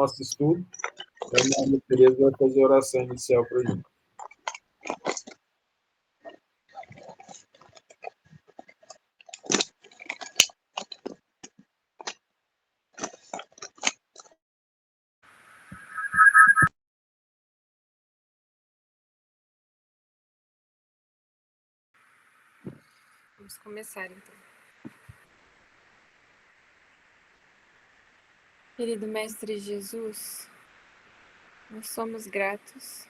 nosso estudo. A Maria Tereza vai fazer a oração inicial para a gente. Vamos começar, então. Querido Mestre Jesus, nós somos gratos.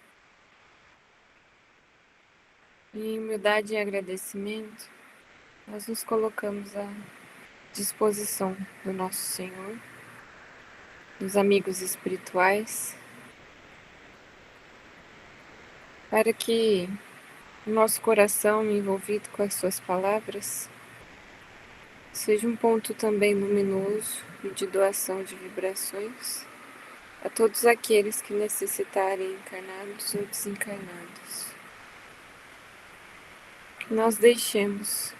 Em humildade e agradecimento, nós nos colocamos à disposição do nosso Senhor, dos amigos espirituais, para que o nosso coração, envolvido com as suas palavras, seja um ponto também luminoso e de doação de vibrações a todos aqueles que necessitarem, encarnados ou desencarnados. Que nós deixemos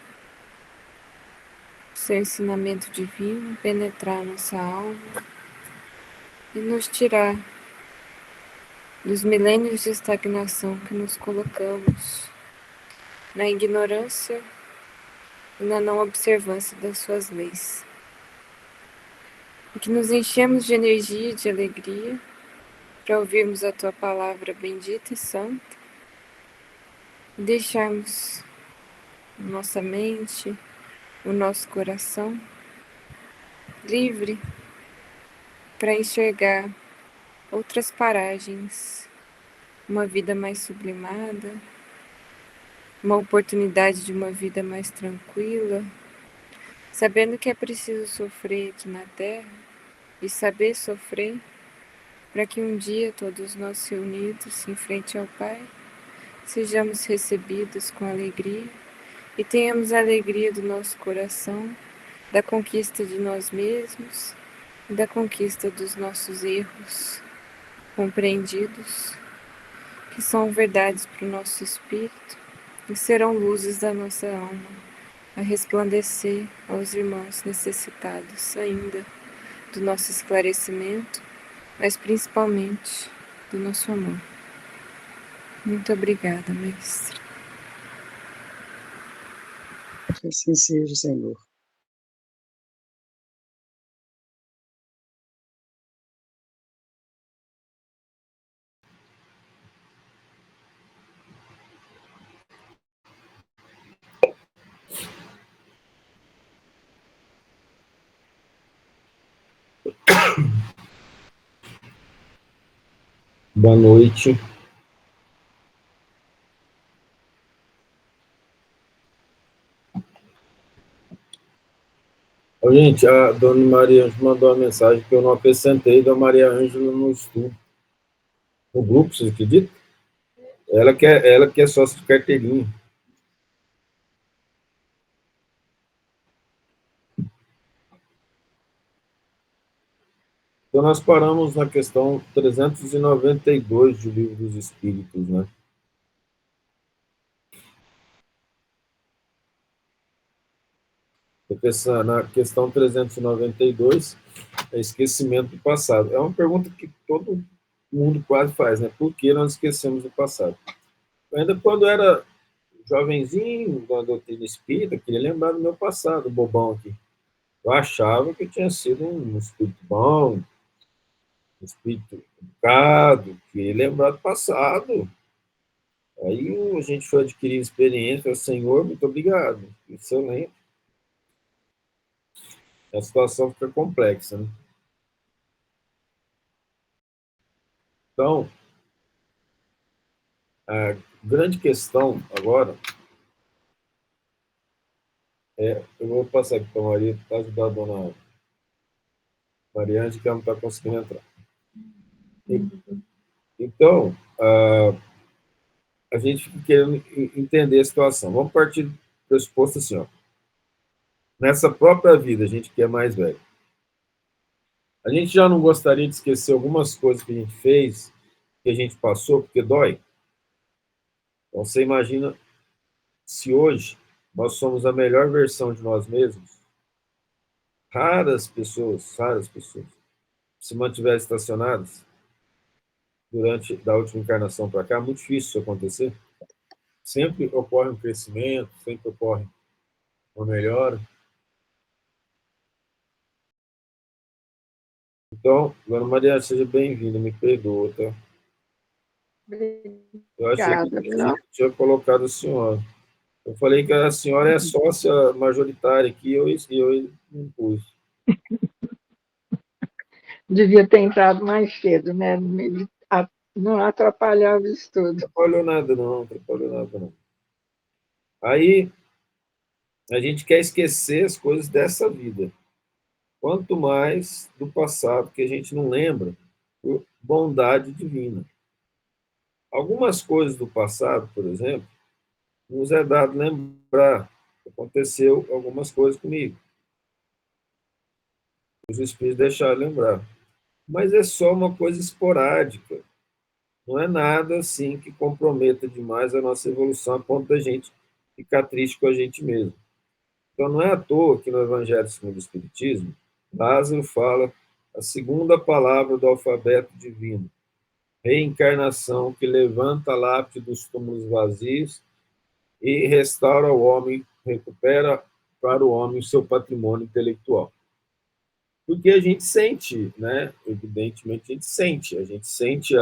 o seu ensinamento divino penetrar nossa alma e nos tirar dos milênios de estagnação que nos colocamos na ignorância e na não observância das suas leis. E que nos enchemos de energia e de alegria para ouvirmos a tua palavra bendita e santa e deixarmos nossa mente, o nosso coração livre para enxergar outras paragens, uma vida mais sublimada, uma oportunidade de uma vida mais tranquila, sabendo que é preciso sofrer aqui na Terra e saber sofrer para que um dia todos nós reunidos em frente ao Pai sejamos recebidos com alegria e tenhamos a alegria do nosso coração, da conquista de nós mesmos e da conquista dos nossos erros compreendidos, que são verdades para o nosso espírito e serão luzes da nossa alma a resplandecer aos irmãos necessitados ainda do nosso esclarecimento, mas principalmente do nosso amor. Muito obrigada, Mestre. Que assim seja, Senhor. Boa noite. Gente, a dona Maria Ângela mandou uma mensagem que eu não acrescentei da Maria Ângela no estudo. No grupo, vocês acreditam? Ela que é sócia de carteirinha. Então, nós paramos na questão 392 do Livro dos Espíritos, né? Na questão 392, é esquecimento do passado. É uma pergunta que todo mundo quase faz, né? Por que nós esquecemos do passado? Ainda quando era jovenzinho, na doutrina espírita, eu queria lembrar do meu passado, bobão aqui. Eu achava que eu tinha sido um espírito bom, um espírito educado, queria lembrar do passado. Aí a gente foi adquirir experiência, Senhor, muito obrigado. Isso eu lembro. A situação fica complexa, né? Então, a grande questão agora é, eu vou passar aqui para a Maria para ajudar a dona Mariane, que ela não está conseguindo entrar. Então, a gente fica querendo entender a situação. Vamos partir do pressuposto assim, ó. Nessa própria vida, a gente que é mais velho, a gente já não gostaria de esquecer algumas coisas que a gente fez, que a gente passou, porque dói. Então, você imagina se hoje nós somos a melhor versão de nós mesmos, raras pessoas se mantiverem estacionadas durante da última encarnação para cá, é muito difícil isso acontecer. Sempre ocorre um crescimento, sempre ocorre uma melhora. Então, Dona Maria, seja bem-vinda, me perdoa, tá? Eu achei que Obrigada, viu? tinha colocado a senhora. Eu falei que a senhora é sócia majoritária aqui, eu não pus. Devia ter entrado mais cedo, né? Não atrapalhar o estudo. Atrapalhou nada, não, atrapalhou nada, não. Aí, a gente quer esquecer as coisas dessa vida. Quanto mais do passado que a gente não lembra, por bondade divina. Algumas coisas do passado, por exemplo, nos é dado lembrar. Aconteceu algumas coisas comigo. Os espíritos deixaram lembrar. Mas é só uma coisa esporádica. Não é nada assim que comprometa demais a nossa evolução a ponto da gente ficar triste com a gente mesmo. Então, não é à toa que no Evangelho segundo o Espiritismo, Lázaro fala a segunda palavra do alfabeto divino, reencarnação que levanta a lápide dos túmulos vazios e restaura o homem, recupera para o homem o seu patrimônio intelectual. Porque a gente sente, né? Evidentemente, a gente sente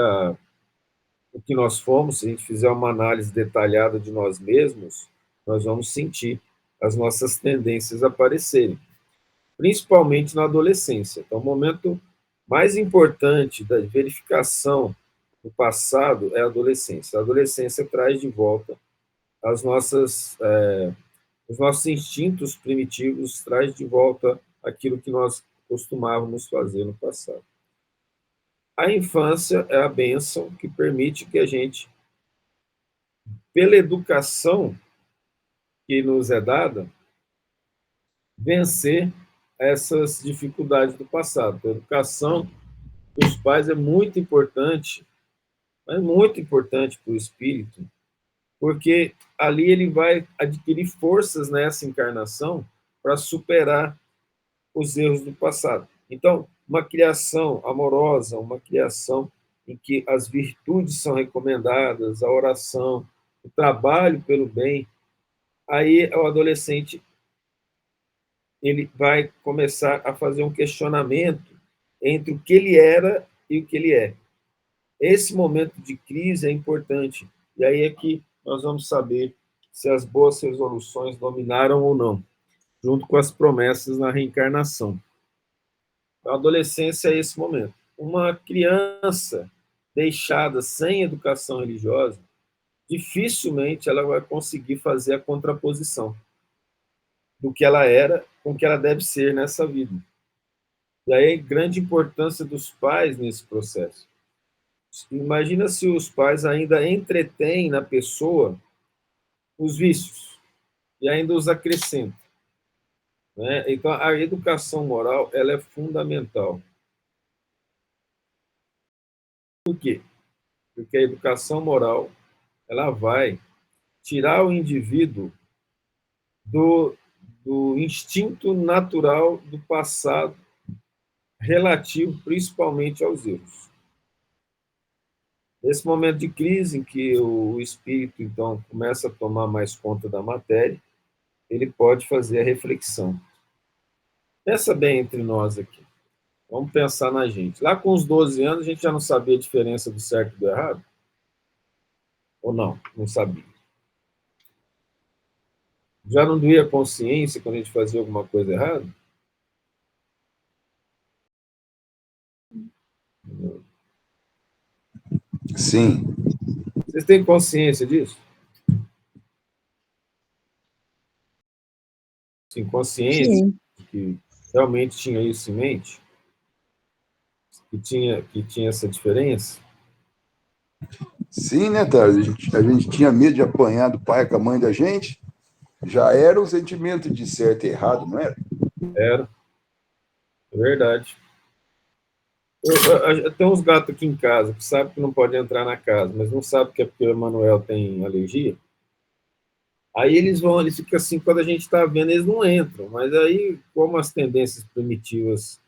o que nós fomos, se a gente fizer uma análise detalhada de nós mesmos, nós vamos sentir as nossas tendências aparecerem, principalmente na adolescência. Então, o momento mais importante da verificação do passado é a adolescência. A adolescência traz de volta os nossos instintos primitivos, traz de volta aquilo que nós costumávamos fazer no passado. A infância é a bênção que permite que a gente, pela educação que nos é dada, vencer essas dificuldades do passado. A educação dos pais é muito importante para o espírito, porque ali ele vai adquirir forças nessa encarnação para superar os erros do passado. Então, uma criação amorosa, uma criação em que as virtudes são recomendadas, a oração, o trabalho pelo bem, aí o adolescente ele vai começar a fazer um questionamento entre o que ele era e o que ele é. Esse momento de crise é importante, e aí é que nós vamos saber se as boas resoluções dominaram ou não, junto com as promessas na reencarnação. A adolescência é esse momento. Uma criança deixada sem educação religiosa, dificilmente ela vai conseguir fazer a contraposição do que ela era com o que ela deve ser nessa vida. E aí, grande importância dos pais nesse processo. Imagina se os pais ainda entretêm na pessoa os vícios e ainda os acrescentam, né? Então, a educação moral ela é fundamental. Por quê? Porque a educação moral ela vai tirar o indivíduo do instinto natural do passado relativo principalmente aos erros. Nesse momento de crise em que o espírito, então, começa a tomar mais conta da matéria, ele pode fazer a reflexão. Pensa bem entre nós aqui. Vamos pensar na gente. Lá com os 12 anos, a gente já não sabia a diferença do certo e do errado? Ou não? Não sabia. Já não doía a consciência quando a gente fazia alguma coisa errada? Sim. Vocês têm consciência disso? Sim, consciência Sim. de que realmente tinha isso em mente? Que tinha essa diferença? Sim, né, Tarso? A gente tinha medo de apanhar do pai com a mãe da gente. Já era o sentimento de certo e errado, não era? Era, é verdade. Tem uns gatos aqui em casa que sabem que não pode entrar na casa, mas não sabem que é porque o Emanuel tem alergia. Aí eles ficam assim, quando a gente está vendo, eles não entram. Mas aí, como as tendências primitivas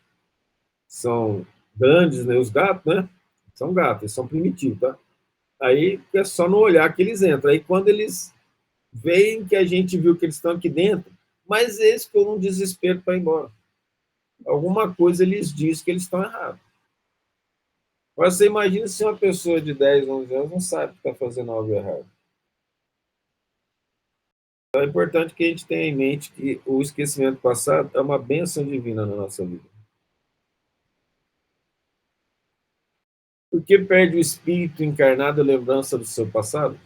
são grandes, né? Os gatos, né? São gatos, eles são primitivos, tá? Aí é só no olhar que eles entram. Aí quando eles veem que a gente viu que eles estão aqui dentro, mas eles ficam num desespero para ir embora. Alguma coisa lhes diz que eles estão errados. Agora você imagina se uma pessoa de 10, 11 anos não sabe que está fazendo algo errado. Então é importante que a gente tenha em mente que o esquecimento passado é uma bênção divina na nossa vida. Por que perde o espírito encarnado a lembrança do seu passado?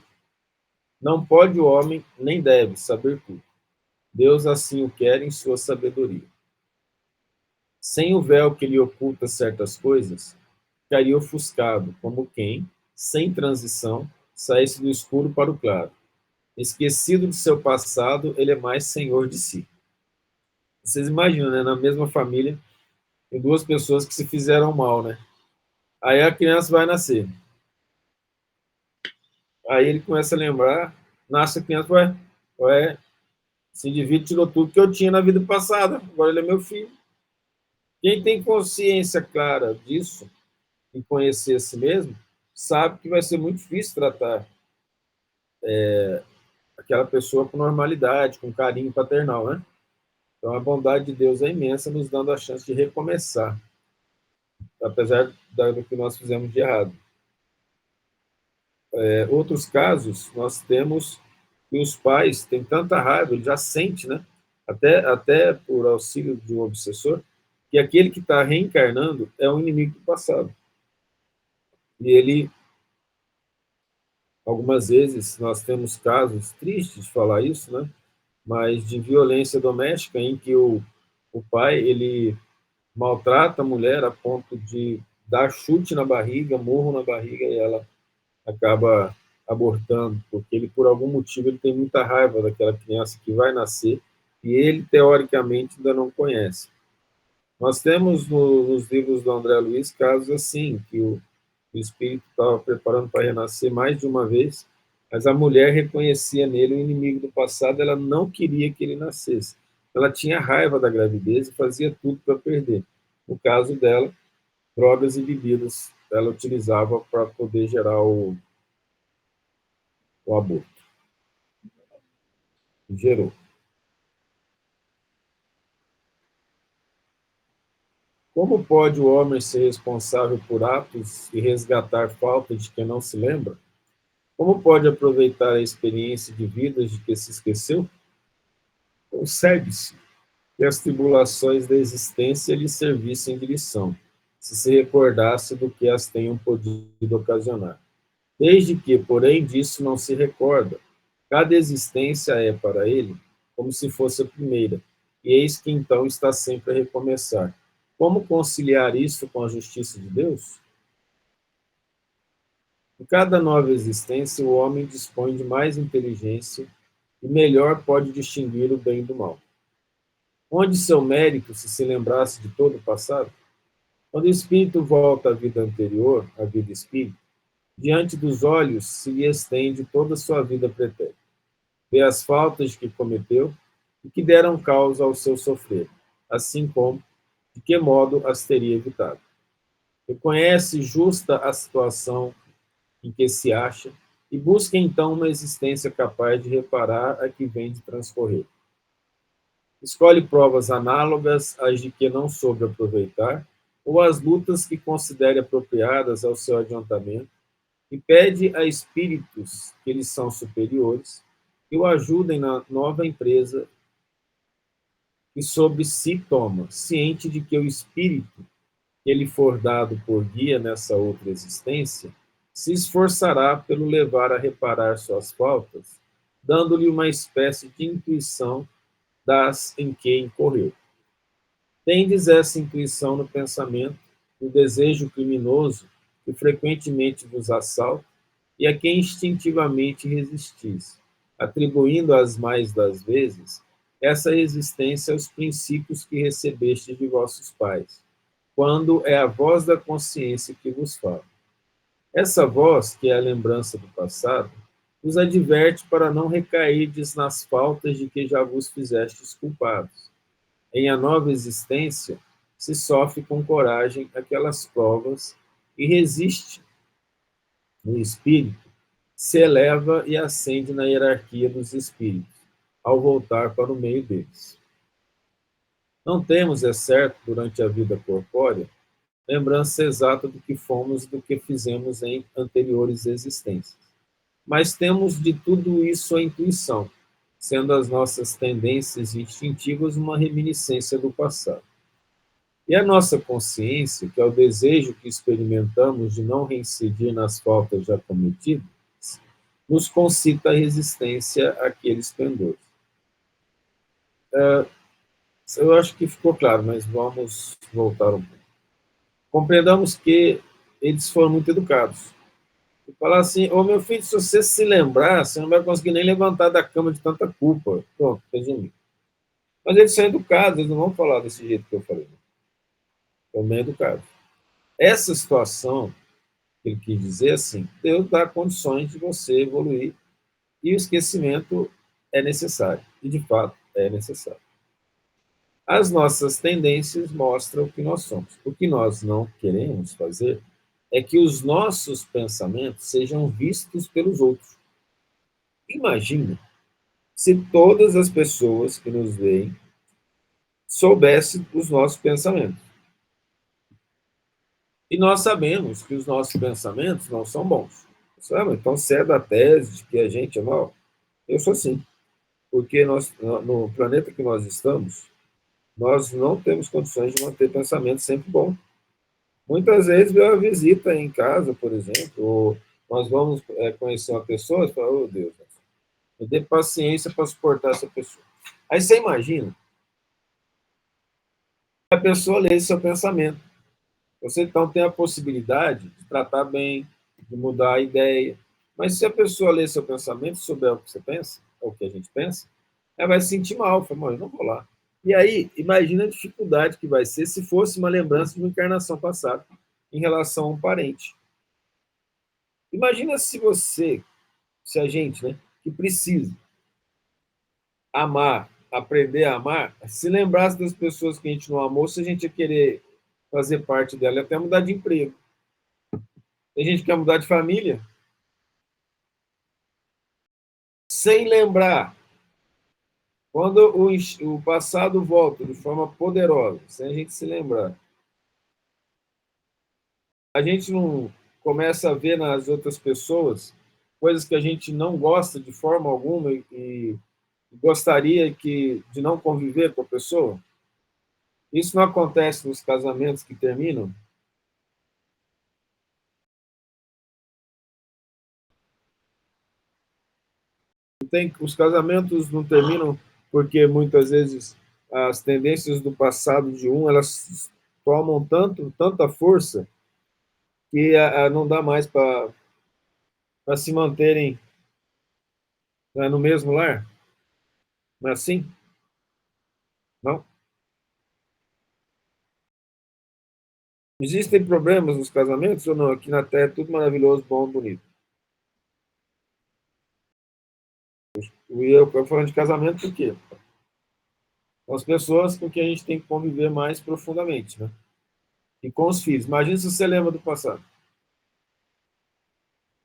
Não pode o homem, nem deve, saber tudo. Deus assim o quer em sua sabedoria. Sem o véu que lhe oculta certas coisas, ficaria ofuscado, como quem, sem transição, saísse do escuro para o claro. Esquecido de seu passado, ele é mais senhor de si. Vocês imaginam, né? Na mesma família, tem duas pessoas que se fizeram mal, né? Aí a criança vai nascer. Aí ele começa a lembrar, nasce a criança, ué, esse indivíduo tirou tudo que eu tinha na vida passada, agora ele é meu filho. Quem tem consciência clara disso e conhecer a si mesmo, sabe que vai ser muito difícil tratar aquela pessoa com normalidade, com carinho paternal, né? Então a bondade de Deus é imensa, nos dando a chance de recomeçar, apesar do que nós fizemos de errado. Outros casos, nós temos que os pais têm tanta raiva, ele já sente, né? Até por auxílio de um obsessor, que aquele que está reencarnando é um inimigo do passado. E ele, algumas vezes, nós temos casos tristes de falar isso, né? Mas de violência doméstica em que o pai, ele maltrata a mulher a ponto de dar chute na barriga, murro na barriga, e ela acaba abortando, porque ele, por algum motivo, ele tem muita raiva daquela criança que vai nascer e ele, teoricamente, ainda não conhece. Nós temos nos livros do André Luiz casos assim, que o espírito estava preparando para renascer mais de uma vez, mas a mulher reconhecia nele o inimigo do passado, ela não queria que ele nascesse. Ela tinha raiva da gravidez e fazia tudo para perder. No caso dela, drogas e bebidas ela utilizava para poder gerar o aborto. Gerou. Como pode o homem ser responsável por atos e resgatar falta de que não se lembra? Como pode aproveitar a experiência de vidas de que se esqueceu? Concebe-se que as tribulações da existência lhe servissem de lição, se recordasse do que as tenham podido ocasionar. Desde que, porém, disso não se recorda, cada existência é, para ele, como se fosse a primeira, e eis que então está sempre a recomeçar. Como conciliar isso com a justiça de Deus? Em cada nova existência, o homem dispõe de mais inteligência e melhor pode distinguir o bem do mal. Onde seu mérito se lembrasse de todo o passado? Quando o espírito volta à vida anterior, à vida espírita, diante dos olhos se lhe estende toda a sua vida pretérita. Vê as faltas que cometeu e que deram causa ao seu sofrer, assim como de que modo as teria evitado. Reconhece justa a situação em que se acha e busca então uma existência capaz de reparar a que vem de transcorrer. Escolhe provas análogas às de que não soube aproveitar ou as lutas que considere apropriadas ao seu adiantamento e pede a espíritos que lhes são superiores que o ajudem na nova empresa que sobre si toma, ciente de que o espírito que lhe for dado por guia nessa outra existência se esforçará pelo levar a reparar suas faltas, dando-lhe uma espécie de intuição das em que incorreu. Tendes essa intuição no pensamento, no desejo criminoso que frequentemente vos assalta e a quem instintivamente resistis, atribuindo as mais das vezes essa resistência aos princípios que recebestes de vossos pais, quando é a voz da consciência que vos fala. Essa voz, que é a lembrança do passado, vos adverte para não recairdes nas faltas de que já vos fizestes culpados. Em a nova existência, se sofre com coragem aquelas provas e resiste no espírito, se eleva e ascende na hierarquia dos espíritos, ao voltar para o meio deles. Não temos, é certo, durante a vida corpórea, lembrança exata do que fomos e do que fizemos em anteriores existências. Mas temos de tudo isso a intuição, sendo as nossas tendências instintivas uma reminiscência do passado. E a nossa consciência, que é o desejo que experimentamos de não reincidir nas faltas já cometidas, nos concita a resistência àqueles pendores. Eu acho que ficou claro, mas vamos voltar um pouco. Compreendamos que eles foram muito educados. E falar assim, ô meu filho, se você se lembrar, você não vai conseguir nem levantar da cama de tanta culpa. Pronto, resumindo. Mas eles são educados, eles não vão falar desse jeito que eu falei. São bem educados. Essa situação, ele quis dizer assim, Deus dá condições de você evoluir e o esquecimento é necessário. E, de fato, é necessário. As nossas tendências mostram o que nós somos. O que nós não queremos fazer é que os nossos pensamentos sejam vistos pelos outros. Imagina se todas as pessoas que nos veem soubessem os nossos pensamentos. E nós sabemos que os nossos pensamentos não são bons. Então, se é da tese de que a gente é mal, eu sou sim. Porque no planeta que nós estamos, nós não temos condições de manter pensamentos sempre bons. Muitas vezes vem uma visita em casa, por exemplo, ou nós vamos conhecer uma pessoa e falar, oh Deus, me dê paciência para suportar essa pessoa. Aí você imagina, a pessoa lê seu pensamento. Você, então, tem a possibilidade de tratar bem, de mudar a ideia. Mas se a pessoa lê seu pensamento, souber o que você pensa, ou o que a gente pensa, ela vai se sentir mal. Fala, eu não vou lá. E aí, imagina a dificuldade que vai ser se fosse uma lembrança de uma encarnação passada em relação a um parente. Imagina se a gente, né, que precisa amar, aprender a amar, se lembrasse das pessoas que a gente não amou, se a gente ia querer fazer parte dela e até mudar de emprego. Tem gente que quer mudar de família sem lembrar. Quando o passado volta de forma poderosa, sem a gente se lembrar, a gente não começa a ver nas outras pessoas coisas que a gente não gosta de forma alguma e gostaria de não conviver com a pessoa. Isso não acontece nos casamentos que terminam? Os casamentos não terminam porque muitas vezes as tendências do passado de elas tomam tanta força que não dá mais para se manterem, né, no mesmo lar. Não é assim? Não? Existem problemas nos casamentos ou não? Aqui na Terra é tudo maravilhoso, bom, bonito. E eu falando de casamento por quê? Com as pessoas com quem a gente tem que conviver mais profundamente, né? E com os filhos. Imagina se você lembra do passado.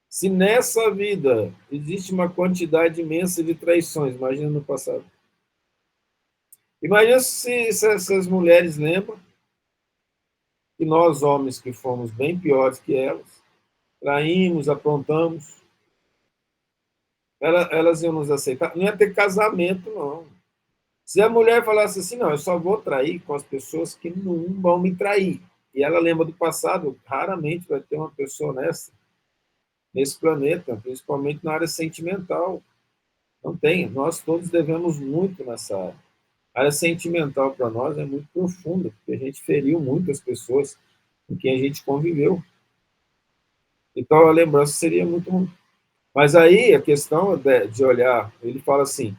Se nessa vida existe uma quantidade imensa de traições, imagina no passado. Imagina se essas mulheres lembram que nós, homens, que fomos bem piores que elas, traímos, aprontamos, elas iam nos aceitar. Não ia ter casamento, não. Se a mulher falasse assim, não, eu só vou trair com as pessoas que não vão me trair, e ela lembra do passado, raramente vai ter uma pessoa nesse planeta, principalmente na área sentimental. Não tem. Nós todos devemos muito nessa área. A área sentimental para nós é muito profunda, porque a gente feriu muitas pessoas com quem a gente conviveu. Então, a lembrança seria muito ruim. Mas aí, a questão de olhar, ele fala assim,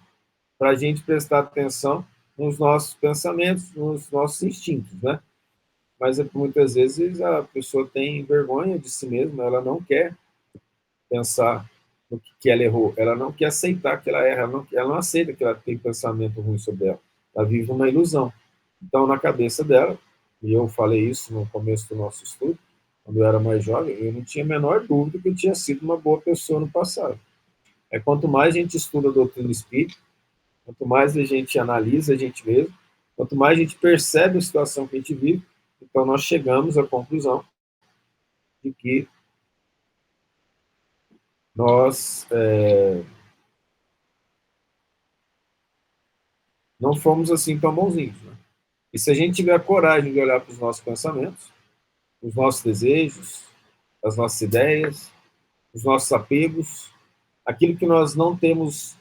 para a gente prestar atenção nos nossos pensamentos, nos nossos instintos, né? Mas muitas vezes a pessoa tem vergonha de si mesma, ela não quer pensar no que ela errou, ela não quer aceitar que ela erra, ela não aceita que ela tem pensamento ruim sobre ela, ela vive uma ilusão. Então, na cabeça dela, e eu falei isso no começo do nosso estudo, quando eu era mais jovem, eu não tinha a menor dúvida que eu tinha sido uma boa pessoa no passado. Quanto mais a gente estuda a doutrina espírita, quanto mais a gente analisa a gente mesmo, quanto mais a gente percebe a situação que a gente vive, então nós chegamos à conclusão de que nós não fomos assim tão bonzinhos. Né? E se a gente tiver a coragem de olhar para os nossos pensamentos, os nossos desejos, as nossas ideias, os nossos apegos, aquilo que nós não temos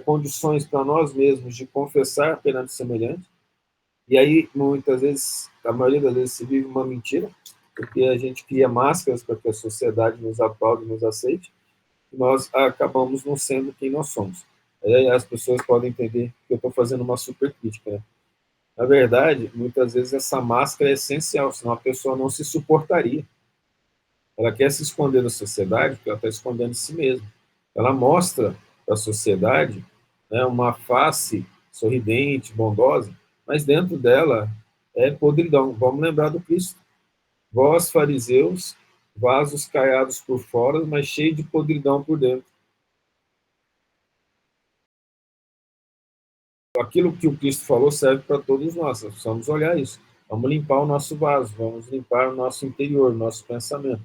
condições para nós mesmos de confessar perante o semelhante, e aí, muitas vezes, a maioria das vezes, se vive uma mentira, porque a gente cria máscaras para que a sociedade nos aplaude, nos aceite, e nós acabamos não sendo quem nós somos. Aí as pessoas podem entender que eu estou fazendo uma super crítica. Né? Na verdade, muitas vezes essa máscara é essencial, senão a pessoa não se suportaria. Ela quer se esconder da sociedade porque ela está escondendo de si mesma. Ela mostra para a sociedade, né, uma face sorridente, bondosa, mas dentro dela é podridão. Vamos lembrar do Cristo. Vós, fariseus, vasos caiados por fora, mas cheios de podridão por dentro. Aquilo que o Cristo falou serve para todos nós. Nós precisamos olhar isso. Vamos limpar o nosso vaso, vamos limpar o nosso interior, o nosso pensamento.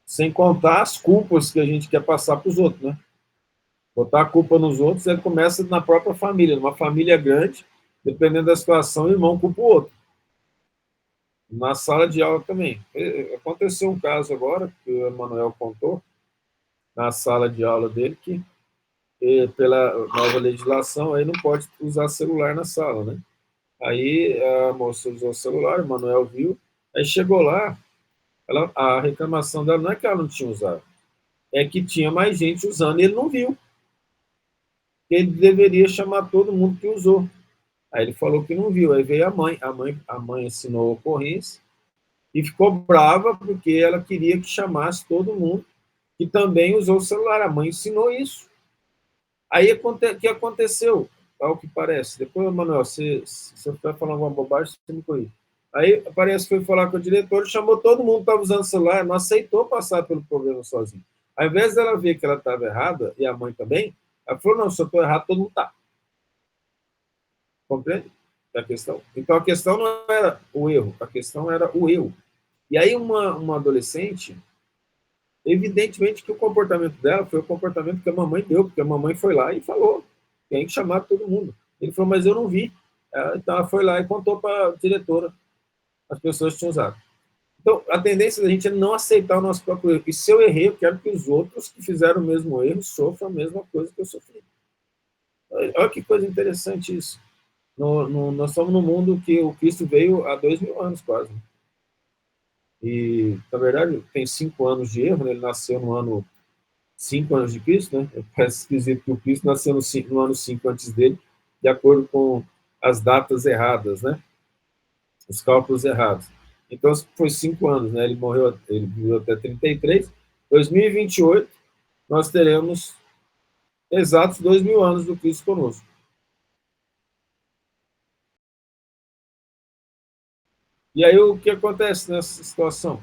Sem contar as culpas que a gente quer passar para os outros, né? Botar a culpa nos outros, ele começa na própria família. Numa família grande, dependendo da situação, o irmão culpa o outro. Na sala de aula também. Aconteceu um caso agora, que o Emanuel contou, na sala de aula dele, que pela nova legislação, aí não pode usar celular na sala, né? Aí a moça usou o celular, o Emanuel viu, aí chegou lá, a reclamação dela não é que ela não tinha usado, é que tinha mais gente usando e ele não viu. Ele deveria chamar todo mundo que usou. Aí ele falou que não viu, aí veio a mãe assinou a ocorrência e ficou brava porque ela queria que chamasse todo mundo que também usou o celular. A mãe ensinou isso. Aí o que aconteceu? Ao que parece. Depois, Manuel, se você vai falar alguma bobagem, você me corrige. Aí parece que foi falar com o diretor, chamou todo mundo que estava usando o celular, não aceitou passar pelo problema sozinho. Ao invés dela ver que ela estava errada, e a mãe também, ela falou, não, se eu estou errado, todo mundo está. Compreende a questão? Então, a questão não era o erro, a questão era o eu. E aí, uma adolescente, evidentemente que o comportamento dela foi o comportamento que a mamãe deu, porque a mamãe foi lá e falou, tem que chamar todo mundo. Ele falou, mas eu não vi. Então, ela foi lá e contou para a diretora as pessoas que tinham usado. Então, a tendência da gente é não aceitar o nosso próprio erro. E se eu errei, eu quero que os outros que fizeram o mesmo erro sofram a mesma coisa que eu sofri. Olha que coisa interessante isso. Nós estamos num mundo que o Cristo veio há 2000 anos quase. E, na verdade, tem 5 anos de erro, né? Ele nasceu no ano 5 anos de Cristo, né? Parece esquisito que o Cristo nasceu no ano 5 antes dele, de acordo com as datas erradas, né? Os cálculos errados. Então, foi 5 anos, né? Ele viveu até 33. 2028, nós teremos exatos 2000 anos do Cristo conosco. E aí, o que acontece nessa situação?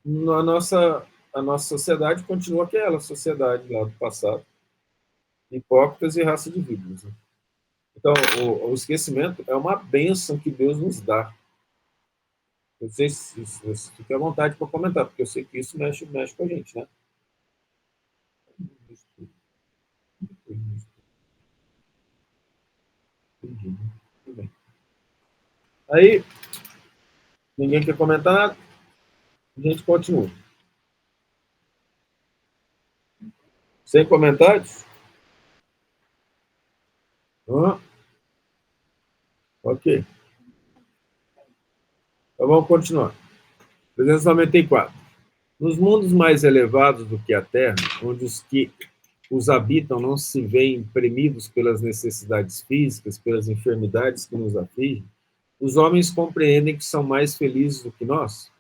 A nossa sociedade continua aquela sociedade lá do passado, hipócritas e raça de víboras. Né? Então, o esquecimento é uma bênção que Deus nos dá. Eu sei se fica à vontade para comentar, porque eu sei que isso mexe com a gente, né? Entendi. Tudo bem. Aí, ninguém quer comentar nada, a gente continua. Sem comentários? Ok. Então vamos continuar. 394. Nos mundos mais elevados do que a Terra, onde os que os habitam não se veem premidos pelas necessidades físicas, pelas enfermidades que nos afligem, os homens compreendem que são mais felizes do que nós?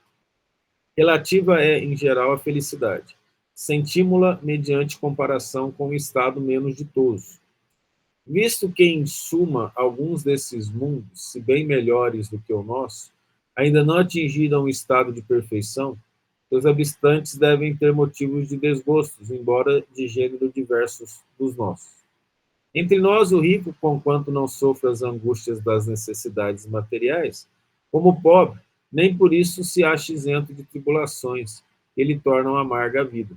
Relativa é, em geral, a felicidade. Sentimos-la mediante comparação com o estado menos ditoso. Visto que, em suma, alguns desses mundos, se bem melhores do que o nosso, ainda não atingiram um estado de perfeição, seus habitantes devem ter motivos de desgostos, embora de gênero diversos dos nossos. Entre nós, o rico, conquanto não sofra as angústias das necessidades materiais, como o pobre, nem por isso se acha isento de tribulações que lhe tornam amarga a vida.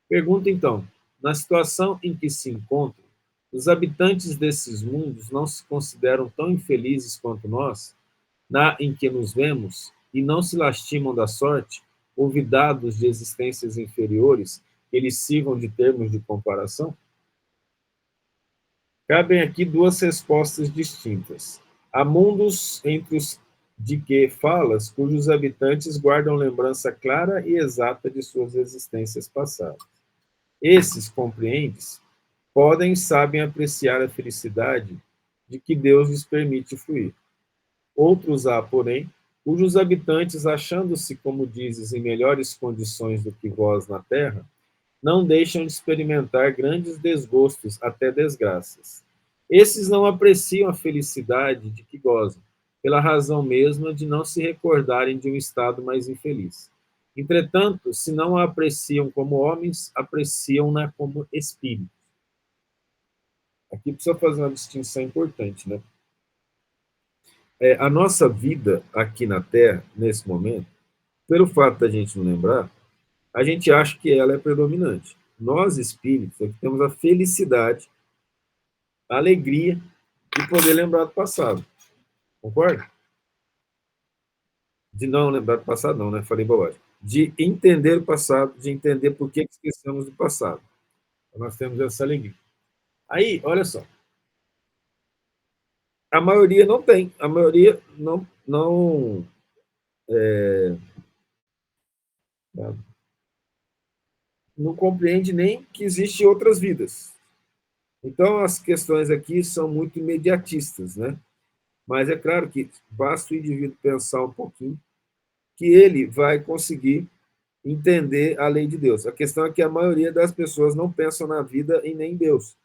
Pergunto, então, na situação em que se encontram, os habitantes desses mundos não se consideram tão infelizes quanto nós, na em que nos vemos, e não se lastimam da sorte, olvidados de existências inferiores que lhes sirvam de termos de comparação? Cabem aqui duas respostas distintas. Há mundos entre os de que falas, cujos habitantes guardam lembrança clara e exata de suas existências passadas. Esses, compreendes, podem e sabem apreciar a felicidade de que Deus lhes permite fluir. Outros há, porém, cujos habitantes, achando-se, como dizes, em melhores condições do que vós na terra, não deixam de experimentar grandes desgostos, até desgraças. Esses não apreciam a felicidade de que gozam, pela razão mesma de não se recordarem de um estado mais infeliz. Entretanto, se não a apreciam como homens, apreciam-na como espíritos. Aqui precisa fazer uma distinção importante, né? A nossa vida aqui na Terra, nesse momento, pelo fato da gente não lembrar, a gente acha que ela é predominante. Nós, espíritos, é que temos a felicidade, a alegria de poder lembrar do passado. Concorda? De não lembrar do passado, não, né? Falei bobagem. De entender o passado, de entender por que esquecemos do passado. Então, nós temos essa alegria. Aí, olha só. A maioria não tem. A maioria não compreende nem que existem outras vidas. Então, as questões aqui são muito imediatistas, né? Mas é claro que basta o indivíduo pensar um pouquinho que ele vai conseguir entender a lei de Deus. A questão é que a maioria das pessoas não pensam na vida e nem em Deus.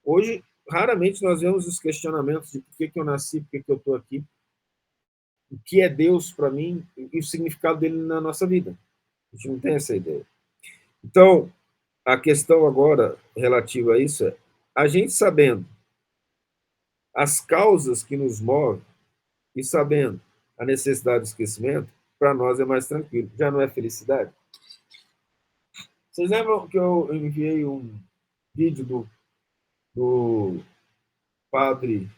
Hoje, raramente nós vemos os questionamentos de por que eu nasci, por que eu estou aqui, o que é Deus para mim e o significado dele na nossa vida. A gente não tem essa ideia. Então, a questão agora relativa a isso é, a gente sabendo as causas que nos movem e sabendo a necessidade do esquecimento, para nós é mais tranquilo. Já não é felicidade? Vocês lembram que eu enviei um vídeo do padre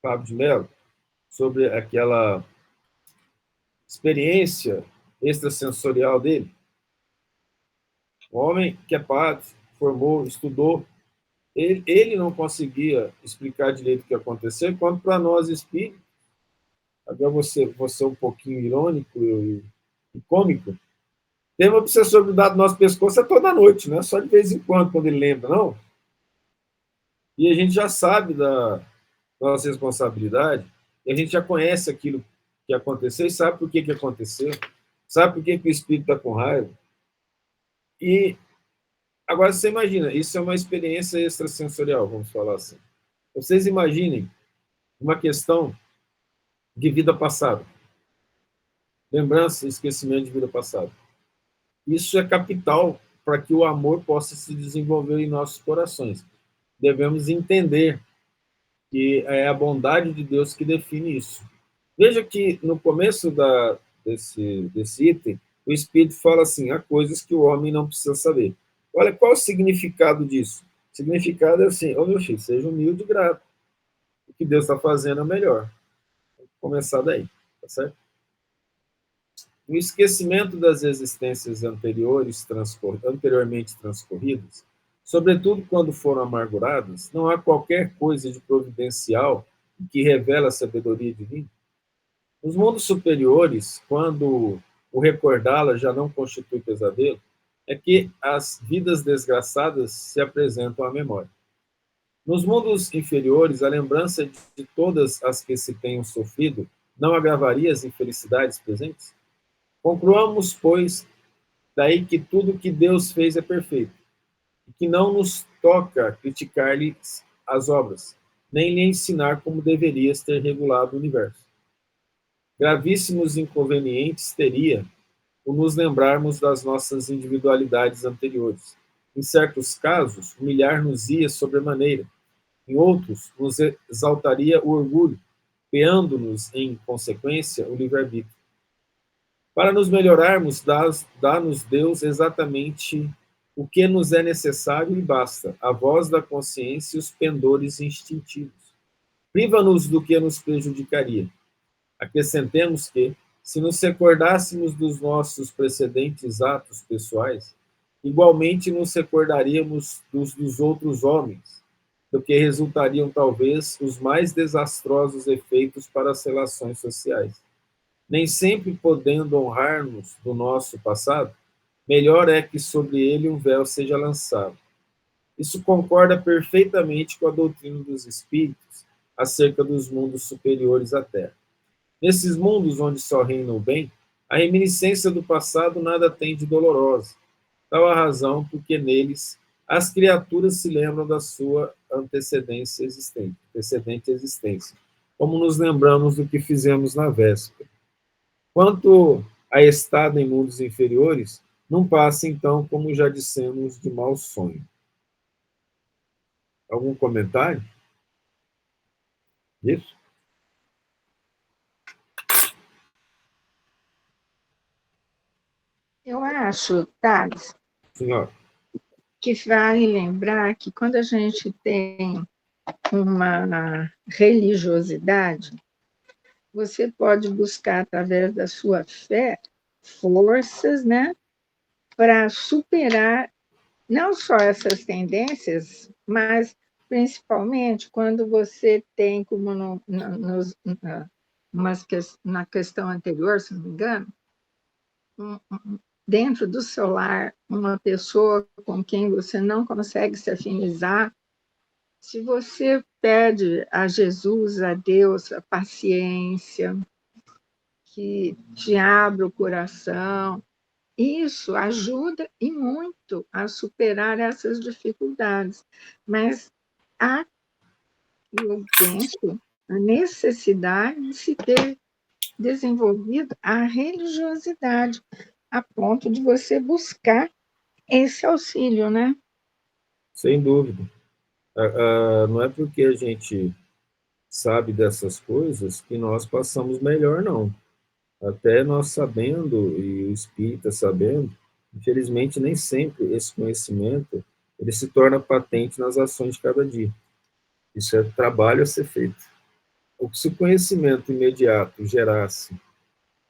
Fábio de Mello sobre aquela experiência extrasensorial dele? O homem que é padre, formou, estudou, ele não conseguia explicar direito o que aconteceu, enquanto para nós espíritos, agora você um pouquinho irônico e cômico, tem uma obsessor grudado no nosso pescoço toda noite, não é só de vez em quando ele lembra, não. E a gente já sabe da nossa responsabilidade, e a gente já conhece aquilo que aconteceu, e sabe por que aconteceu, sabe por que o espírito está com raiva. E agora você imagina, isso é uma experiência extrasensorial, vamos falar assim. Vocês imaginem uma questão de vida passada. Lembrança e esquecimento de vida passada. Isso é capital para que o amor possa se desenvolver em nossos corações. Devemos entender que é a bondade de Deus que define isso. Veja que no começo desse item, o Espírito fala assim, há coisas que o homem não precisa saber. Olha, qual o significado disso? O significado é assim, meu filho, seja humilde e grato. O que Deus está fazendo é melhor. Vamos começar daí, tá certo? O esquecimento das existências anteriormente transcorridas, sobretudo quando foram amarguradas, não há qualquer coisa de providencial que revela a sabedoria divina. Nos mundos superiores, quando o recordá-la já não constitui pesadelo, é que as vidas desgraçadas se apresentam à memória. Nos mundos inferiores, a lembrança de todas as que se tenham sofrido não agravaria as infelicidades presentes? Concluamos, pois, daí que tudo que Deus fez é perfeito, e que não nos toca criticar-lhe as obras, nem lhe ensinar como deverias ter regulado o universo. Gravíssimos inconvenientes teria o nos lembrarmos das nossas individualidades anteriores. Em certos casos, humilhar-nos-ia sobremaneira. Em outros, nos exaltaria o orgulho, peando-nos, em consequência, o livre-arbítrio. Para nos melhorarmos, dá-nos Deus exatamente o que nos é necessário e basta, a voz da consciência e os pendores instintivos. Priva-nos do que nos prejudicaria. Acrescentemos que, se nos recordássemos dos nossos precedentes atos pessoais, igualmente nos recordaríamos dos outros homens, do que resultariam talvez os mais desastrosos efeitos para as relações sociais. Nem sempre podendo honrar-nos do nosso passado, melhor é que sobre ele um véu seja lançado. Isso concorda perfeitamente com a doutrina dos espíritos acerca dos mundos superiores à Terra. Nesses mundos onde só reina o bem, a reminiscência do passado nada tem de dolorosa. Tal a razão porque neles as criaturas se lembram da sua antecedente existência, como nos lembramos do que fizemos na véspera. Quanto a estado em mundos inferiores, não passa, então, como já dissemos, de mau sonho. Algum comentário? Isso? Eu acho, Thales, Senhora. que vale lembrar que quando a gente tem uma religiosidade, você pode buscar, através da sua fé, forças, né, para superar não só essas tendências, mas principalmente quando você tem, como na questão anterior, se não me engano, dentro do seu lar, uma pessoa com quem você não consegue se afinizar, se você pede a Jesus, a Deus, a paciência, que te abra o coração, isso ajuda e muito a superar essas dificuldades. Mas há, eu penso, a necessidade de se ter desenvolvido a religiosidade, a ponto de você buscar esse auxílio, né? Sem dúvida. Não é porque a gente sabe dessas coisas que nós passamos melhor, não. Até nós sabendo, e o espírita sabendo, infelizmente nem sempre esse conhecimento ele se torna patente nas ações de cada dia. Isso é trabalho a ser feito. Se o conhecimento imediato gerasse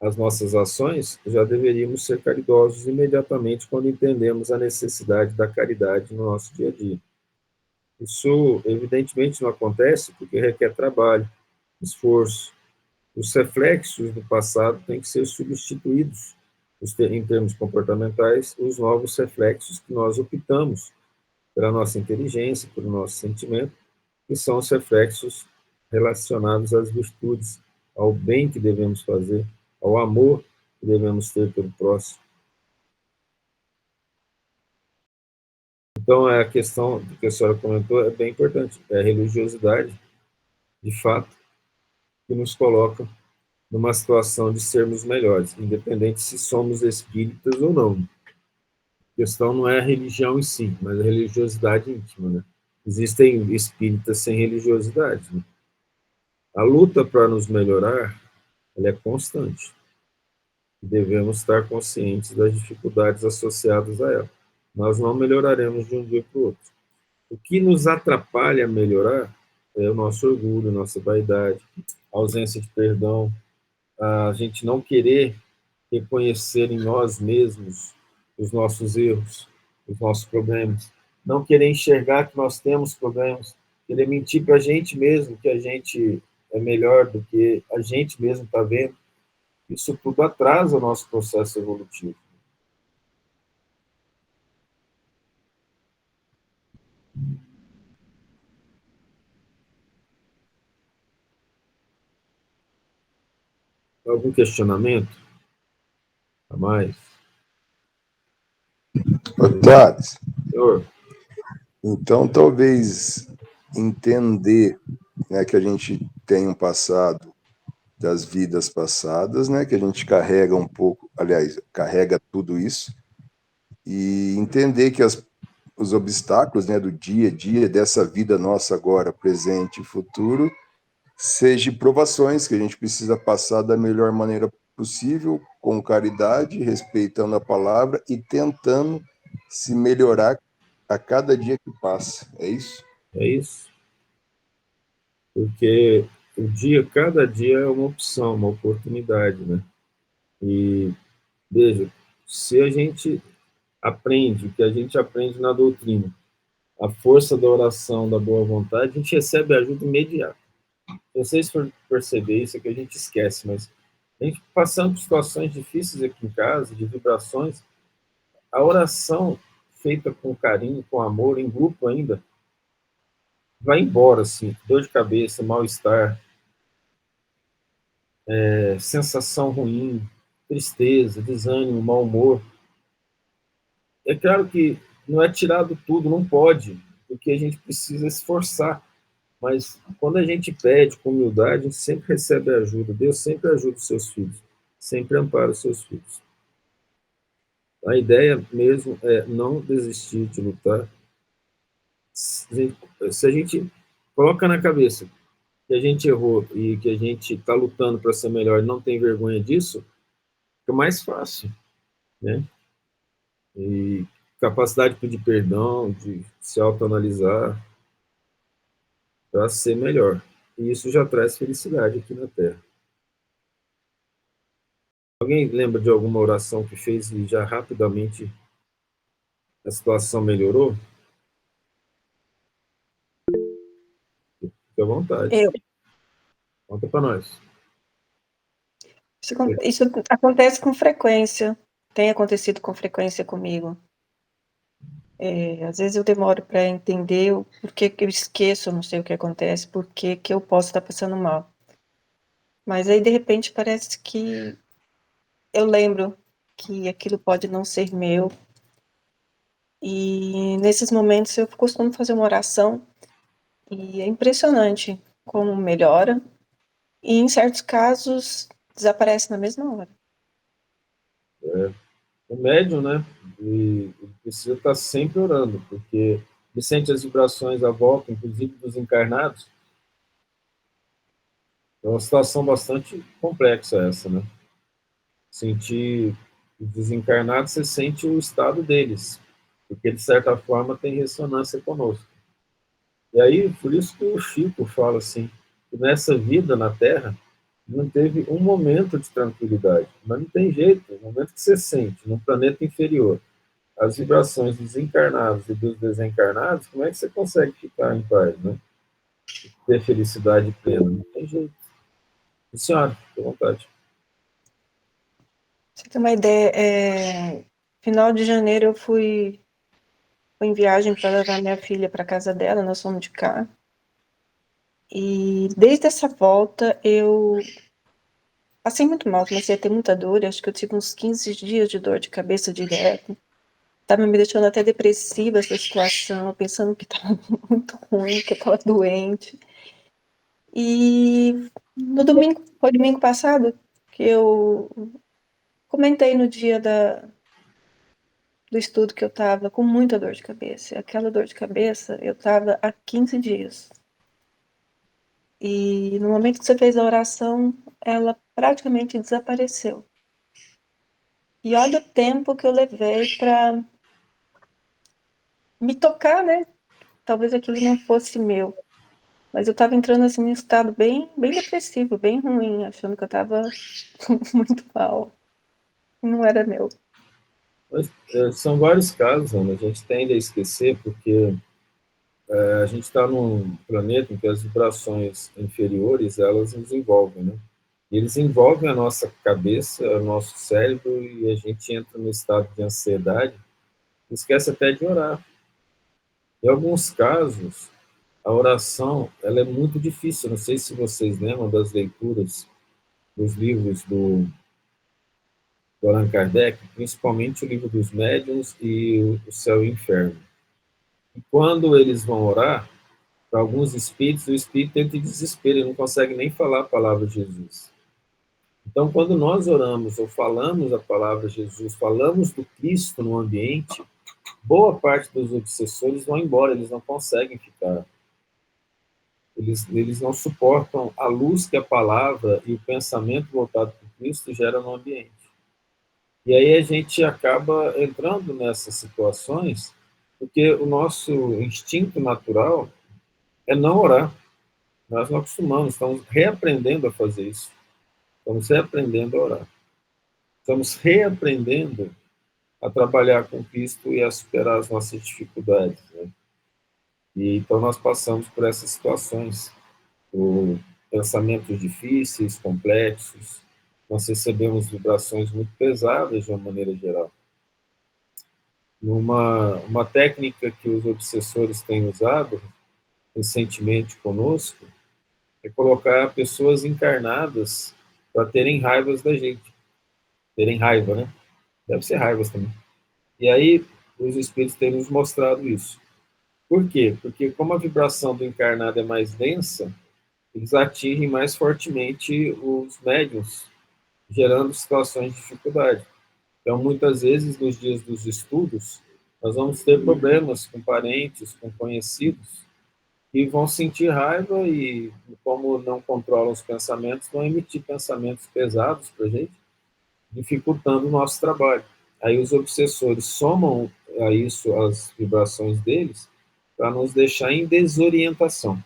as nossas ações, já deveríamos ser caridosos imediatamente quando entendemos a necessidade da caridade no nosso dia a dia. Isso, evidentemente, não acontece porque requer trabalho, esforço. Os reflexos do passado têm que ser substituídos, em termos comportamentais, os novos reflexos que nós optamos pela nossa inteligência, pelo nosso sentimento, que são os reflexos relacionados às virtudes, ao bem que devemos fazer, ao amor que devemos ter pelo próximo. Então, a questão que a senhora comentou é bem importante. É a religiosidade, de fato, que nos coloca numa situação de sermos melhores, independente se somos espíritas ou não. A questão não é a religião em si, mas a religiosidade íntima, né? Existem espíritas sem religiosidade, né? A luta para nos melhorar, ela é constante. E devemos estar conscientes das dificuldades associadas a ela. Nós não melhoraremos de um dia para o outro. O que nos atrapalha a melhorar é o nosso orgulho, a nossa vaidade, a ausência de perdão, a gente não querer reconhecer em nós mesmos os nossos erros, os nossos problemas, não querer enxergar que nós temos problemas, querer mentir para a gente mesmo que a gente é melhor do que a gente mesmo está vendo. Isso tudo atrasa o nosso processo evolutivo. Algum questionamento a mais? Thales, Senhor? então talvez entender né, que a gente tem um passado das vidas passadas, né, que a gente carrega um pouco, aliás, carrega tudo isso, e entender que os obstáculos, né, do dia a dia, dessa vida nossa agora, presente e futuro, sejam provações que a gente precisa passar da melhor maneira possível, com caridade, respeitando a palavra e tentando se melhorar a cada dia que passa. É isso? É isso. Porque cada dia é uma opção, uma oportunidade, né? E, veja, se a gente aprende o que a gente aprende na doutrina, a força da oração, da boa vontade, a gente recebe ajuda imediata. Não sei se for perceber isso, é que a gente esquece, mas a gente passando por situações difíceis aqui em casa, de vibrações, a oração feita com carinho, com amor, em grupo ainda, vai embora, assim, dor de cabeça, mal-estar, sensação ruim, tristeza, desânimo, mau humor. É claro que não é tirado tudo, não pode, porque a gente precisa esforçar. Mas quando a gente pede com humildade, a gente sempre recebe ajuda. Deus sempre ajuda os seus filhos, sempre ampara os seus filhos. A ideia mesmo é não desistir de lutar. Se a gente coloca na cabeça que a gente errou e que a gente está lutando para ser melhor e não tem vergonha disso, fica mais fácil, né? E capacidade de pedir perdão, de se autoanalisar para ser melhor. E isso já traz felicidade aqui na Terra. Alguém lembra de alguma oração que fez e já rapidamente a situação melhorou? Fique à vontade. Eu. Conta para nós. Isso acontece com frequência. Tem acontecido com frequência comigo. Às vezes eu demoro para entender o porquê que eu esqueço, não sei o que acontece, porquê que eu posso estar passando mal. Mas aí, de repente, parece que eu lembro que aquilo pode não ser meu. E nesses momentos eu costumo fazer uma oração e é impressionante como melhora. E em certos casos desaparece na mesma hora. O médium, né? Ele precisa estar sempre orando, porque ele sente as vibrações à volta, inclusive dos encarnados. É uma situação bastante complexa essa, né? Sentir os desencarnados, você sente o estado deles, porque de certa forma tem ressonância conosco. E aí, por isso que o Chico fala assim, que nessa vida na Terra, não teve um momento de tranquilidade, mas não tem jeito, o momento que você sente no planeta inferior, as vibrações dos encarnados e dos desencarnados, como é que você consegue ficar em paz, né? Ter felicidade plena, não tem jeito. E, senhora, fique à vontade. Pra você ter uma ideia, final de janeiro eu fui em viagem para levar minha filha para casa dela, nós fomos de carro. E desde essa volta eu passei muito mal, comecei a ter muita dor, acho que eu tive uns 15 dias de dor de cabeça direto. Estava me deixando até depressiva essa situação, pensando que estava muito ruim, que eu estava doente. E no domingo, foi domingo passado, que eu comentei no dia do estudo que eu estava com muita dor de cabeça. Aquela dor de cabeça, eu estava há 15 dias. E no momento que você fez a oração, ela praticamente desapareceu. E olha o tempo que eu levei para me tocar, né? Talvez aquilo não fosse meu. Mas eu estava entrando assim num estado bem, bem depressivo, bem ruim, achando que eu estava muito mal. Não era meu. Mas, são vários casos, Ana, a gente tende a esquecer, porque a gente está num planeta em que as vibrações inferiores, elas nos envolvem, né? E eles envolvem a nossa cabeça, o nosso cérebro, e a gente entra no estado de ansiedade, esquece até de orar. Em alguns casos, a oração, ela é muito difícil, não sei se vocês lembram das leituras dos livros do Allan Kardec, principalmente o livro dos médiuns e o Céu e o Inferno. E quando eles vão orar, Para alguns espíritos, o espírito entra em desespero, ele não consegue nem falar a palavra Jesus. Então, quando nós oramos ou falamos a palavra Jesus, falamos do Cristo no ambiente, boa parte dos obsessores vão embora, eles não conseguem ficar. Eles não suportam a luz que a palavra e o pensamento voltado para Cristo gera no ambiente. E aí a gente acaba entrando nessas situações, porque o nosso instinto natural é não orar. Nós não acostumamos, estamos reaprendendo a fazer isso. Estamos reaprendendo a orar. Estamos reaprendendo a trabalhar com Cristo e a superar as nossas dificuldades, né? E então nós passamos por essas situações, por pensamentos difíceis, complexos. Nós recebemos vibrações muito pesadas de uma maneira geral. Uma técnica que os obsessores têm usado recentemente conosco é colocar pessoas encarnadas para terem raivas da gente. Terem raiva, né? Deve ser raivas também. E aí, os espíritos têm nos mostrado isso. Por quê? Porque como a vibração do encarnado é mais densa, eles atingem mais fortemente os médiuns, gerando situações de dificuldade. Então, muitas vezes, nos dias dos estudos, nós vamos ter problemas com parentes, com conhecidos, que vão sentir raiva e, como não controlam os pensamentos, vão emitir pensamentos pesados para a gente, dificultando o nosso trabalho. Aí os obsessores somam a isso as vibrações deles para nos deixar em desorientação.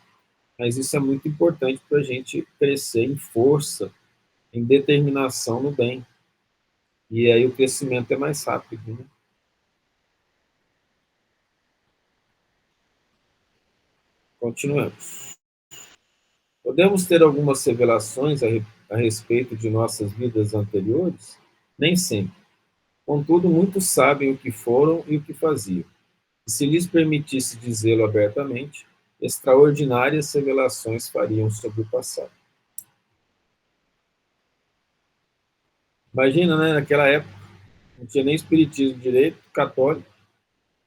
Mas isso é muito importante para a gente crescer em força, em determinação no bem. E aí o crescimento é mais rápido, né? Continuamos. Podemos ter algumas revelações a respeito de nossas vidas anteriores? Nem sempre. Contudo, muitos sabem o que foram e o que faziam. E se lhes permitisse dizê-lo abertamente, extraordinárias revelações fariam sobre o passado. Imagina, né, naquela época, não tinha nem espiritismo direito, católico,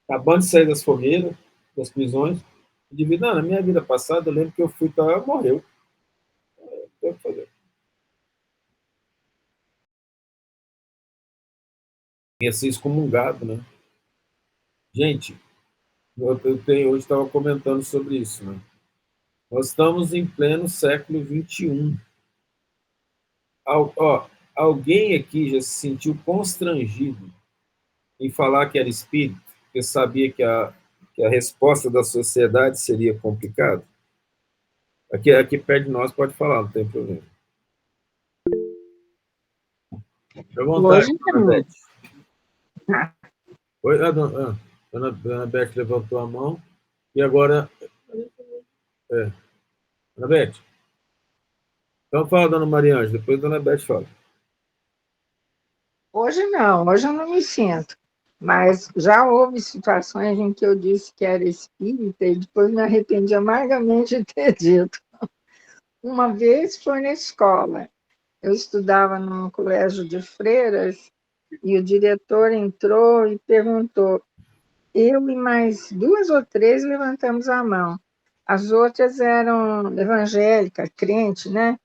acabando de sair das fogueiras, das prisões, de vida, não, na minha vida passada, eu lembro que eu fui para lá, morreu. Eu falei, ia ser excomungado, né? Gente, hoje estava comentando sobre isso, né? Nós estamos em pleno século XXI. Alguém aqui já se sentiu constrangido em falar que era espírito, porque sabia que a resposta da sociedade seria complicada? Aqui perto de nós pode falar, não tem problema. Fique à vontade, Hoje dona não. Beth. Oi, dona Beth levantou a mão e agora... Dona Beth. Então fala, dona Maria Ângela, depois a dona Beth fala. Hoje não, hoje eu não me sinto. Mas já houve situações em que eu disse que era espírita e depois me arrependi amargamente de ter dito. Uma vez foi na escola. Eu estudava num colégio de freiras e o diretor entrou e perguntou. Eu e mais duas ou três levantamos a mão. As outras eram evangélicas, crente, né?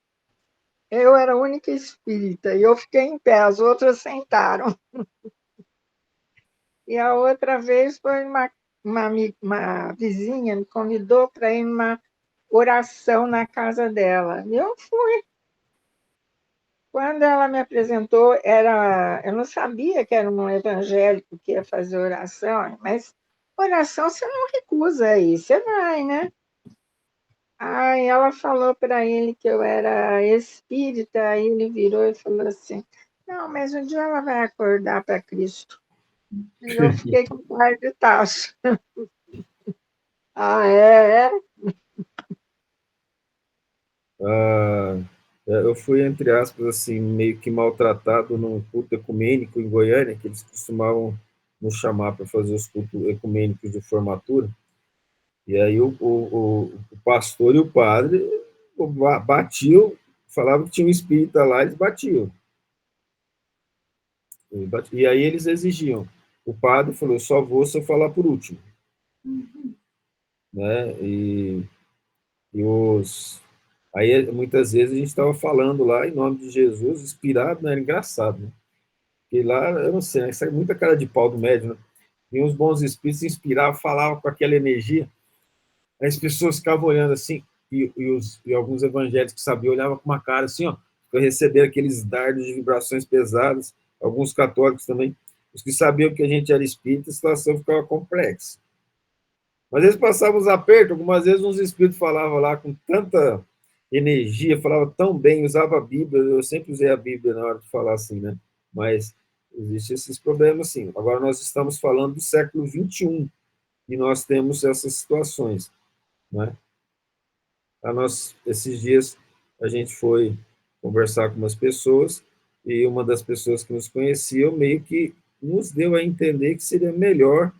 Eu era a única espírita e eu fiquei em pé, as outras sentaram. E a outra vez foi uma vizinha me convidou para ir numa oração na casa dela. E eu fui. Quando ela me apresentou, eu não sabia que era um evangélico que ia fazer oração, mas oração você não recusa aí, você vai, né? Aí ela falou para ele que eu era espírita, aí ele virou e falou assim: Não, mas um dia ela vai acordar para Cristo. E eu fiquei com cara de tacho. Ah, é? Eu fui, entre aspas, assim, meio que maltratado num culto ecumênico em Goiânia, que eles costumavam nos chamar para fazer os cultos ecumênicos de formatura. E aí o pastor e o padre batiam, falavam que tinha um espírita lá, eles batiam. E aí eles exigiam. O padre falou, só vou se eu falar por último. Né? E Aí, muitas vezes, a gente estava falando lá em nome de Jesus, inspirado, né? Era engraçado, né? Porque lá, eu não sei, né? Sai muita cara de pau do médium, né? E uns bons espíritos se inspiravam, falavam com aquela energia, aí as pessoas ficavam olhando assim, e alguns evangélicos que sabiam olhavam com uma cara assim, ó, para receber aqueles dardos de vibrações pesadas, alguns católicos também, os que sabiam que a gente era espírita, a situação ficava complexa. Mas eles passavam os apertos, algumas vezes uns espíritos falavam lá com tanta energia, falavam tão bem, usava a Bíblia, eu sempre usei a Bíblia na hora de falar assim, né? Mas existem esses problemas, sim. Agora nós estamos falando do século XXI, e nós temos essas situações, né? Esses dias, a gente foi conversar com umas pessoas, e uma das pessoas que nos conhecia meio que nos deu a entender que seria melhor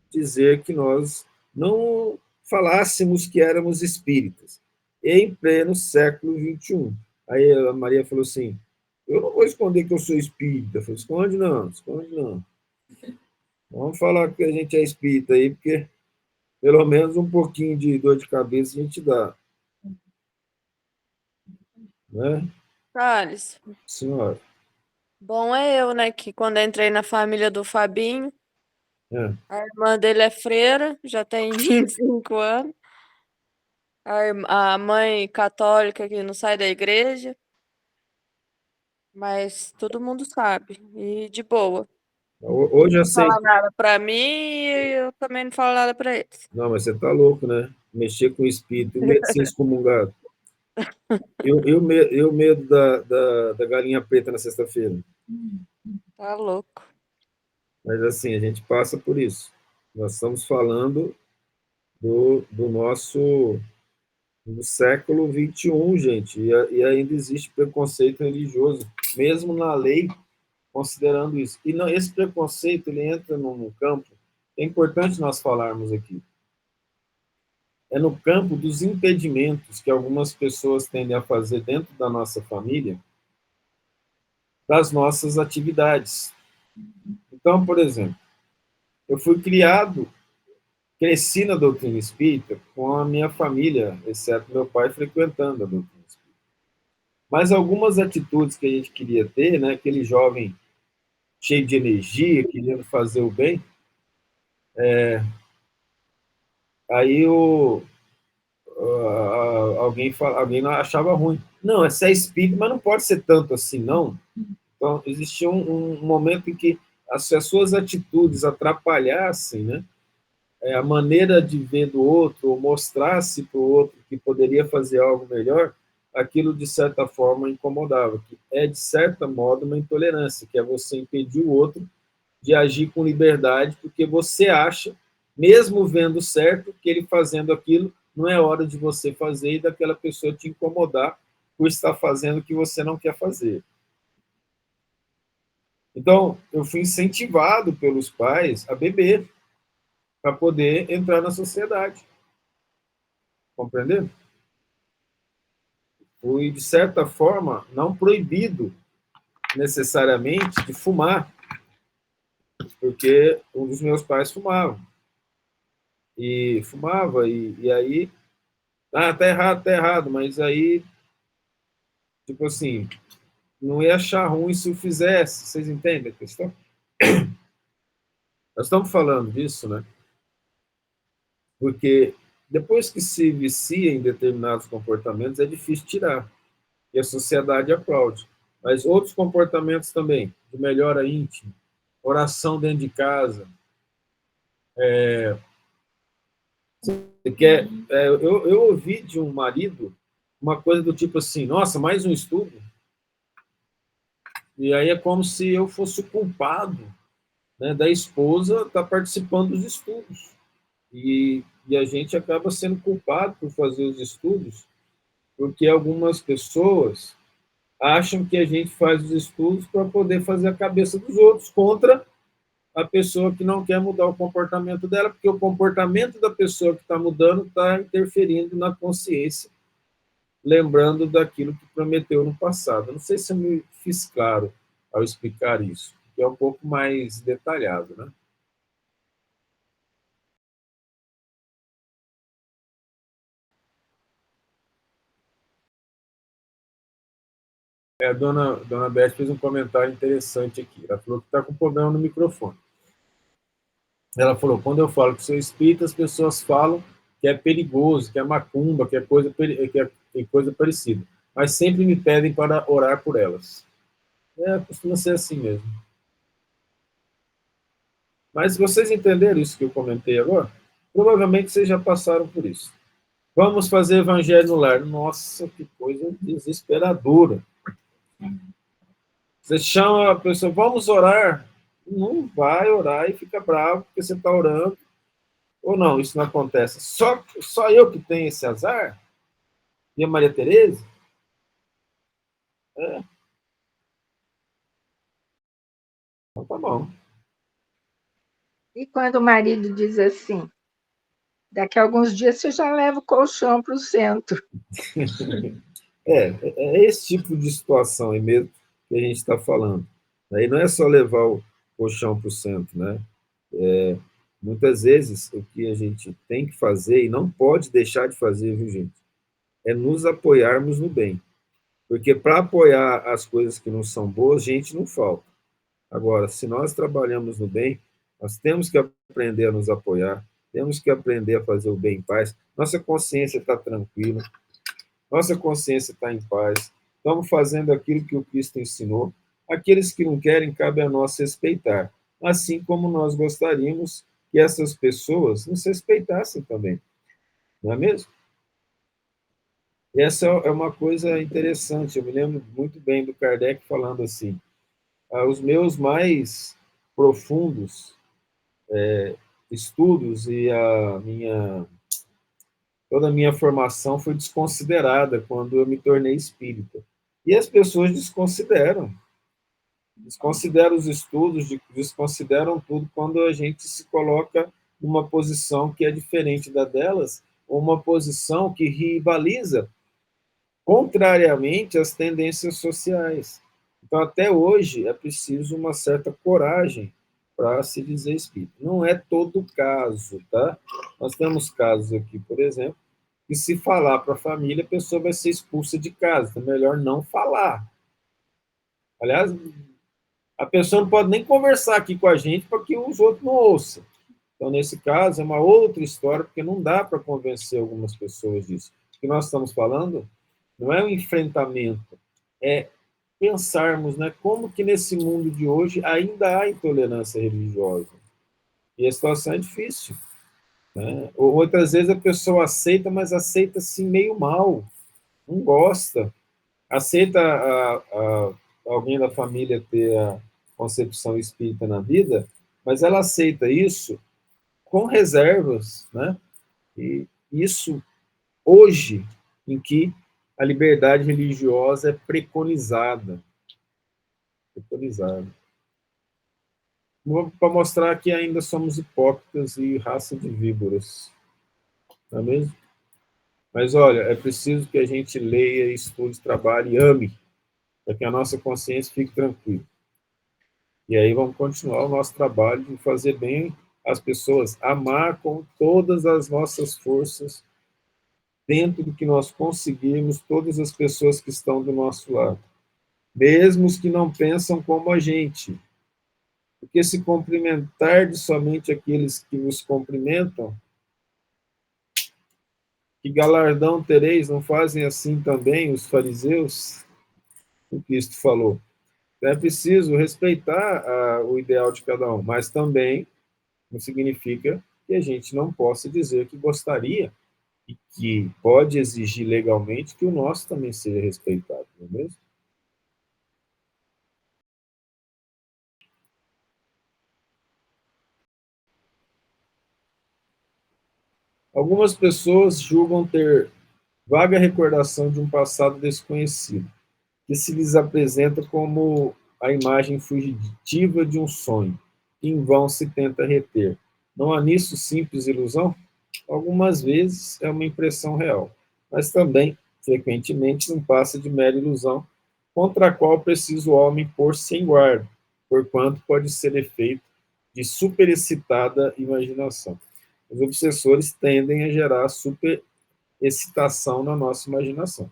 dizer que nós não falássemos que éramos espíritas, em pleno século XXI. Aí a Maria falou assim, eu não vou esconder que eu sou espírita. Eu falei, esconde não, esconde não. Vamos falar que a gente é espírita aí, porque pelo menos um pouquinho de dor de cabeça a gente dá. Né? Thales, Senhora. bom é eu, né, que quando entrei na família do Fabinho, É. a irmã dele é freira, já tem 25 anos, a mãe católica que não sai da igreja, mas todo mundo sabe, e de boa. Hoje Não fala aceito. nada pra mim e eu também não falo nada pra eles. Não, mas você tá louco, né? Mexer com o espírito, e o medo de ser excomungado. E o medo da galinha preta na sexta-feira. Tá louco. Mas assim, a gente passa por isso. Nós estamos falando do nosso do século XXI, gente, e ainda existe preconceito religioso, mesmo na lei, considerando isso. E não, esse preconceito ele entra num campo, é importante nós falarmos aqui, é no campo dos impedimentos que algumas pessoas tendem a fazer dentro da nossa família, das nossas atividades. Então, por exemplo, eu fui criado, cresci na doutrina espírita com a minha família, exceto meu pai, frequentando a doutrina espírita. Mas algumas atitudes que a gente queria ter, né, aquele jovem cheio de energia, querendo fazer o bem, aí alguém não achava ruim. Não, essa é espírito, mas não pode ser tanto assim, não. Então, existia um momento em que se as suas atitudes atrapalhassem, né, a maneira de ver do outro, ou mostrasse para o outro que poderia fazer algo melhor, aquilo, de certa forma, incomodava, que é, de certa modo, uma intolerância, que é você impedir o outro de agir com liberdade, porque você acha, mesmo vendo certo, que ele fazendo aquilo, não é hora de você fazer e daquela pessoa te incomodar por estar fazendo o que você não quer fazer. Então, eu fui incentivado pelos pais a beber, para poder entrar na sociedade. Compreendeu? Fui, de certa forma, não proibido necessariamente de fumar, porque um dos meus pais fumava. E fumava, e aí, tá errado, mas aí, tipo assim, não ia achar ruim se eu fizesse, vocês entendem a questão? Nós estamos falando disso, né? Porque depois que se vicia em determinados comportamentos, é difícil tirar, e a sociedade aplaude. Mas outros comportamentos também, de melhora íntima, oração dentro de casa. Eu ouvi de um marido uma coisa do tipo assim, nossa, mais um estudo? E aí é como se eu fosse o culpado, né, da esposa estar participando dos estudos. E a gente acaba sendo culpado por fazer os estudos, porque algumas pessoas acham que a gente faz os estudos para poder fazer a cabeça dos outros contra a pessoa que não quer mudar o comportamento dela, porque o comportamento da pessoa que está mudando está interferindo na consciência, lembrando daquilo que prometeu no passado. Eu não sei se eu me fiz claro ao explicar isso, que é um pouco mais detalhado, né? A dona Beth fez um comentário interessante aqui. Ela falou que está com problema no microfone. Ela falou, quando eu falo que sou espírita, as pessoas falam que é perigoso, que é macumba, que é coisa parecida. Mas sempre me pedem para orar por elas. Costuma ser assim mesmo. Mas vocês entenderam isso que eu comentei agora? Provavelmente vocês já passaram por isso. Vamos fazer evangelho no lar. Nossa, que coisa desesperadora. Você chama a pessoa, vamos orar. Não vai orar e fica bravo porque você está orando. Ou não, isso não acontece. Só eu que tenho esse azar? E a Maria Tereza? Então tá bom. E quando o marido diz assim, daqui a alguns dias você já leva o colchão para o centro. É esse tipo de situação aí mesmo que a gente está falando. Aí não é só levar o colchão para o centro, né? Muitas vezes o que a gente tem que fazer, e não pode deixar de fazer, viu, gente? É nos apoiarmos no bem. Porque para apoiar as coisas que não são boas, gente não falta. Agora, se nós trabalhamos no bem, nós temos que aprender a nos apoiar, temos que aprender a fazer o bem em paz. Nossa consciência está tranquila, nossa consciência está em paz, estamos fazendo aquilo que o Cristo ensinou. Aqueles que não querem, cabe a nós respeitar, assim como nós gostaríamos que essas pessoas nos respeitassem também, não é mesmo? Essa é uma coisa interessante, eu me lembro muito bem do Kardec falando assim, os meus mais profundos estudos e toda a minha formação foi desconsiderada quando eu me tornei espírita. E as pessoas desconsideram os estudos, desconsideram tudo quando a gente se coloca numa posição que é diferente da delas, ou uma posição que rivaliza contrariamente às tendências sociais. Então, até hoje, é preciso uma certa coragem para se dizer espírita. Não é todo caso, tá? Nós temos casos aqui, por exemplo, que se falar para a família, a pessoa vai ser expulsa de casa. Então, é melhor não falar. Aliás, a pessoa não pode nem conversar aqui com a gente para que os outros não ouçam. Então, nesse caso, é uma outra história, porque não dá para convencer algumas pessoas disso. O que nós estamos falando não é um enfrentamento, é pensarmos, né, como que nesse mundo de hoje ainda há intolerância religiosa. E a situação é difícil. Né? Outras vezes a pessoa aceita, mas aceita assim meio mal, não gosta. Aceita alguém da família ter a concepção espírita na vida, mas ela aceita isso com reservas, né? E isso hoje, em que a liberdade religiosa é preconizada. Para mostrar que ainda somos hipócritas e raça de víboras. Não é mesmo? Mas, olha, é preciso que a gente leia, estude, trabalhe e ame, para que a nossa consciência fique tranquila. E aí vamos continuar o nosso trabalho de fazer bem às pessoas, amar com todas as nossas forças, dentro do que nós conseguirmos, todas as pessoas que estão do nosso lado, mesmo os que não pensam como a gente. Porque se cumprimentar de somente aqueles que vos cumprimentam, que galardão tereis, não fazem assim também os fariseus? O Cristo falou. Então é preciso respeitar o ideal de cada um, mas também não significa que a gente não possa dizer que gostaria e que pode exigir legalmente que o nosso também seja respeitado, não é mesmo? Algumas pessoas julgam ter vaga recordação de um passado desconhecido, que se lhes apresenta como a imagem fugitiva de um sonho, que em vão se tenta reter. Não há nisso simples ilusão? Algumas vezes é uma impressão real, mas também, frequentemente, não passa de mera ilusão, contra a qual precisa o homem pôr-se em guarda, porquanto pode ser efeito de superexcitada imaginação. Os obsessores tendem a gerar superexcitação na nossa imaginação.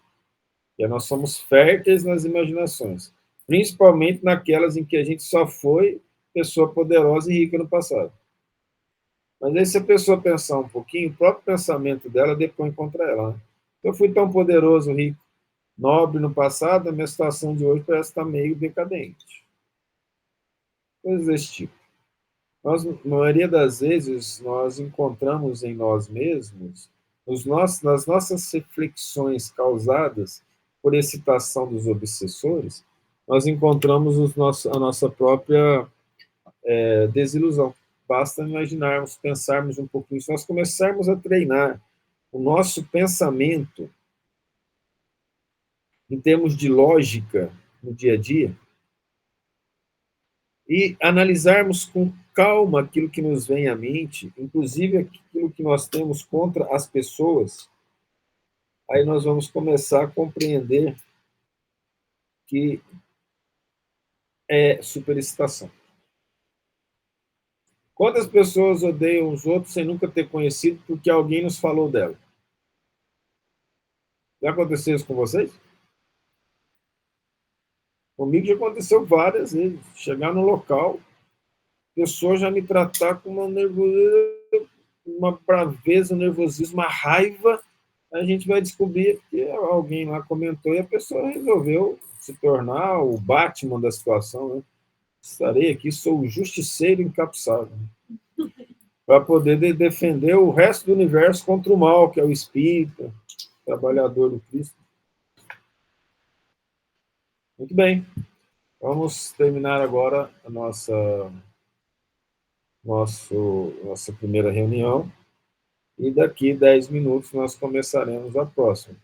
que nós somos férteis nas imaginações, principalmente naquelas em que a gente só foi pessoa poderosa e rica no passado. Mas aí, se a pessoa pensar um pouquinho, o próprio pensamento dela depõe contra ela. Né? Eu fui tão poderoso, rico, nobre no passado, a minha situação de hoje parece estar meio decadente. Coisas desse tipo. Nós, na maioria das vezes, nós encontramos em nós mesmos, nas nossas reflexões causadas por excitação dos obsessores, nós encontramos a nossa própria desilusão. Basta imaginarmos, pensarmos um pouquinho. Se nós começarmos a treinar o nosso pensamento em termos de lógica no dia a dia e analisarmos com calma aquilo que nos vem à mente, inclusive aquilo que nós temos contra as pessoas, aí nós vamos começar a compreender que é superexcitação. Quantas pessoas odeiam os outros sem nunca ter conhecido porque alguém nos falou dela? Já aconteceu isso com vocês? Comigo já aconteceu várias vezes. Chegar no local, a pessoa já me tratar com uma nervosismo, uma braveza, um nervosismo, uma raiva, a gente vai descobrir que alguém lá comentou e a pessoa resolveu se tornar o Batman da situação. Né? Estarei aqui, sou o justiceiro encapuçado, para poder defender o resto do universo contra o mal, que é o espírito, trabalhador do Cristo. Muito bem. Vamos terminar agora a nossa primeira reunião e daqui 10 minutos nós começaremos a próxima.